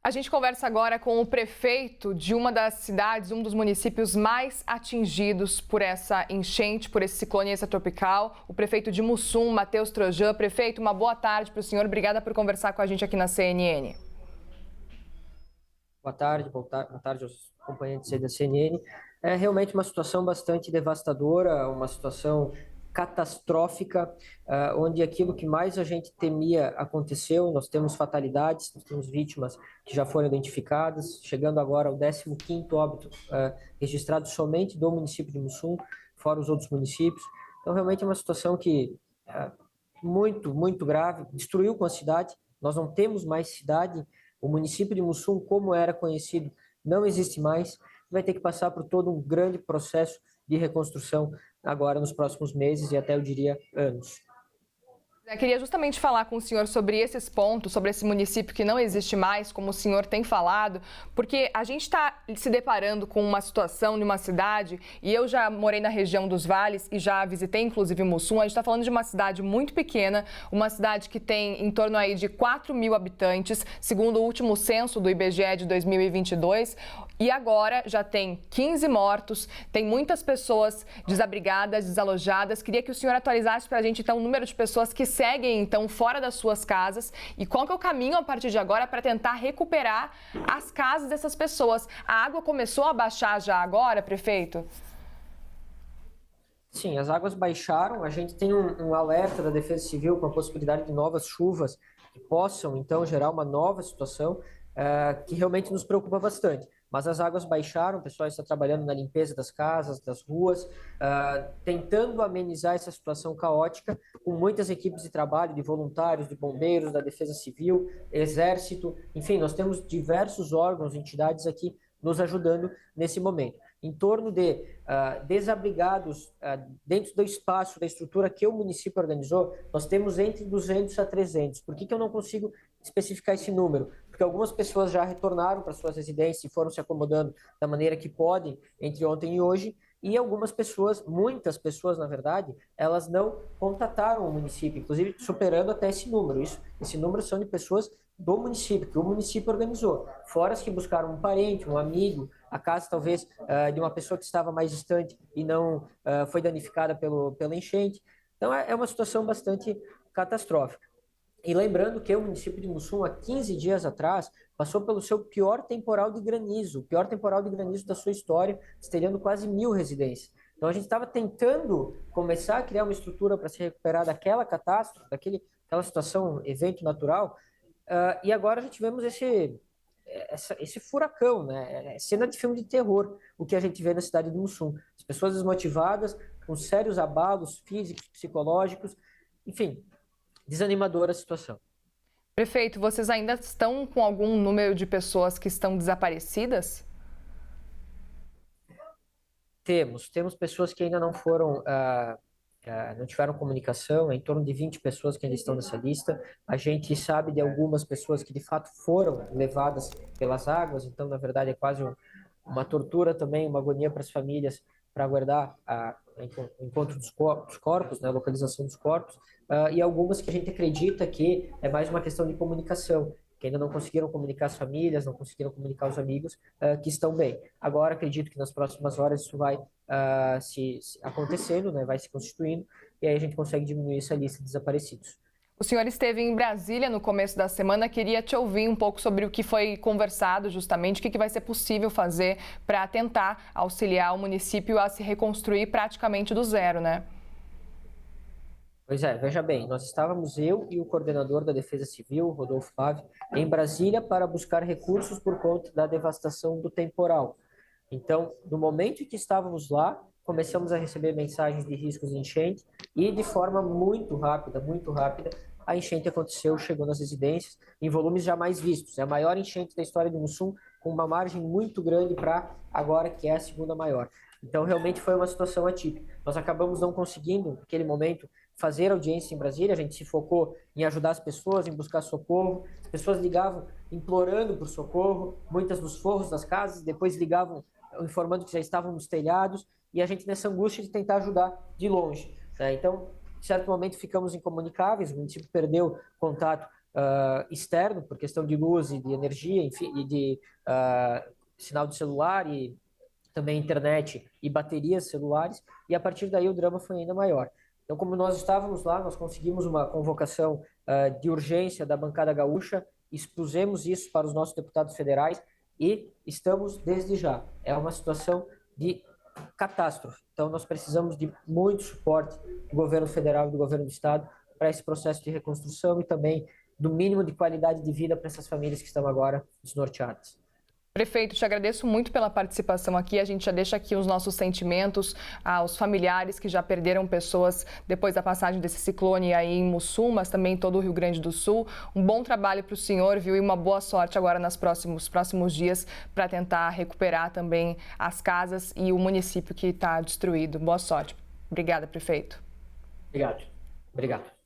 A gente conversa agora com o prefeito de uma das cidades, um dos municípios mais atingidos por essa enchente, por esse ciclone extratropical, o prefeito de Mussum, Matheus Trojan. Prefeito, uma boa tarde para o senhor. Obrigada por conversar com a gente aqui na CNN. Boa tarde aos companheiros aí da CNN. É realmente uma situação bastante devastadora, uma situação catastrófica, onde aquilo que mais a gente temia aconteceu. Nós temos fatalidades, nós temos vítimas que já foram identificadas, chegando agora ao 15º óbito registrado somente do município de Mussum, fora os outros municípios. Então, realmente é uma situação que muito grave, destruiu com a cidade. Nós não temos mais cidade. O município de Mussum, como era conhecido, não existe mais. Vai ter que passar por todo um grande processo de reconstrução agora nos próximos meses e até, eu diria, anos. Eu queria justamente falar com o senhor sobre esses pontos, sobre esse município que não existe mais, como o senhor tem falado, porque a gente está se deparando com uma situação de uma cidade, e eu já morei na região dos Vales e já visitei inclusive Mussum. A gente está falando de uma cidade muito pequena, uma cidade que tem em torno aí de 4.000 habitantes, segundo o último censo do IBGE de 2022. E agora já tem 15 mortos, tem muitas pessoas desabrigadas, desalojadas. Queria que o senhor atualizasse para a gente, então, o número de pessoas que seguem, então, fora das suas casas e qual que é o caminho, a partir de agora, para tentar recuperar as casas dessas pessoas. A água começou a baixar já agora, prefeito? Sim, as águas baixaram. A gente tem um alerta da Defesa Civil com a possibilidade de novas chuvas que possam, então, gerar uma nova situação que realmente nos preocupa bastante. Mas as águas baixaram, o pessoal está trabalhando na limpeza das casas, das ruas, tentando amenizar essa situação caótica, com muitas equipes de trabalho, de voluntários, de bombeiros, da Defesa Civil, Exército, enfim, nós temos diversos órgãos, entidades aqui nos ajudando nesse momento. Em torno de desabrigados dentro do espaço, da estrutura que o município organizou, nós temos entre 200 a 300. Por que eu não consigo especificar esse número? Porque algumas pessoas já retornaram para suas residências e foram se acomodando da maneira que podem entre ontem e hoje, e algumas pessoas, muitas pessoas, na verdade, elas não contataram o município, inclusive superando até esse número. Esse número são de pessoas do município, que o município organizou, fora as que buscaram um parente, um amigo, a casa talvez de uma pessoa que estava mais distante e não foi danificada pela enchente. Então é uma situação bastante catastrófica. E lembrando que o município de Mussum, há 15 dias atrás, passou pelo seu pior temporal de granizo, o pior temporal de granizo da sua história, estelhando quase 1.000 residências. Então a gente estava tentando começar a criar uma estrutura para se recuperar daquela catástrofe, daquela situação, evento natural, e agora a gente vemos esse furacão, né? É cena de filme de terror, o que a gente vê na cidade de Mussum. As pessoas desmotivadas, com sérios abalos físicos, psicológicos, enfim, desanimadora a situação. Prefeito, vocês ainda estão com algum número de pessoas que estão desaparecidas? Temos pessoas que ainda não foram, não tiveram comunicação, em torno de 20 pessoas que ainda estão nessa lista. A gente sabe de algumas pessoas que de fato foram levadas pelas águas, então na verdade é quase uma tortura também, uma agonia para as famílias para aguardar o encontro dos corpos, né, a localização dos corpos, e algumas que a gente acredita que é mais uma questão de comunicação, que ainda não conseguiram comunicar as famílias, não conseguiram comunicar os amigos que estão bem. Agora, acredito que nas próximas horas isso vai se acontecendo, né, vai se constituindo, e aí a gente consegue diminuir essa lista de desaparecidos. O senhor esteve em Brasília no começo da semana. Queria te ouvir um pouco sobre o que foi conversado justamente, o que vai ser possível fazer para tentar auxiliar o município a se reconstruir praticamente do zero, né? Pois é, veja bem, nós estávamos eu e o coordenador da Defesa Civil, Rodolfo Flávio, em Brasília para buscar recursos por conta da devastação do temporal. Então, no momento em que estávamos lá, começamos a receber mensagens de riscos de enchente e de forma muito rápida, a enchente aconteceu, chegou nas residências em volumes jamais vistos. É a maior enchente da história do Mussum, com uma margem muito grande para agora, que é a segunda maior. Então, realmente foi uma situação atípica. Nós acabamos não conseguindo, naquele momento, fazer audiência em Brasília. A gente se focou em ajudar as pessoas, em buscar socorro. As pessoas ligavam implorando por socorro, muitas nos forros das casas, depois ligavam informando que já estavam nos telhados, e a gente nessa angústia de tentar ajudar de longe, né? Então, em certo momento ficamos incomunicáveis, o município perdeu contato externo, por questão de luz e de energia, enfim, e de sinal de celular e também internet e baterias celulares, e a partir daí o drama foi ainda maior. Então, como nós estávamos lá, nós conseguimos uma convocação de urgência da bancada gaúcha, expusemos isso para os nossos deputados federais e estamos desde já. É uma situação de catástrofe. Então, nós precisamos de muito suporte do governo federal e do governo do estado para esse processo de reconstrução e também do mínimo de qualidade de vida para essas famílias que estão agora desnorteadas. Prefeito, te agradeço muito pela participação aqui. A gente já deixa aqui os nossos sentimentos aos familiares que já perderam pessoas depois da passagem desse ciclone aí em Mussum, mas também em todo o Rio Grande do Sul. Um bom trabalho para o senhor, viu? E uma boa sorte agora nos próximos dias para tentar recuperar também as casas e o município que está destruído. Boa sorte. Obrigada, prefeito. Obrigado.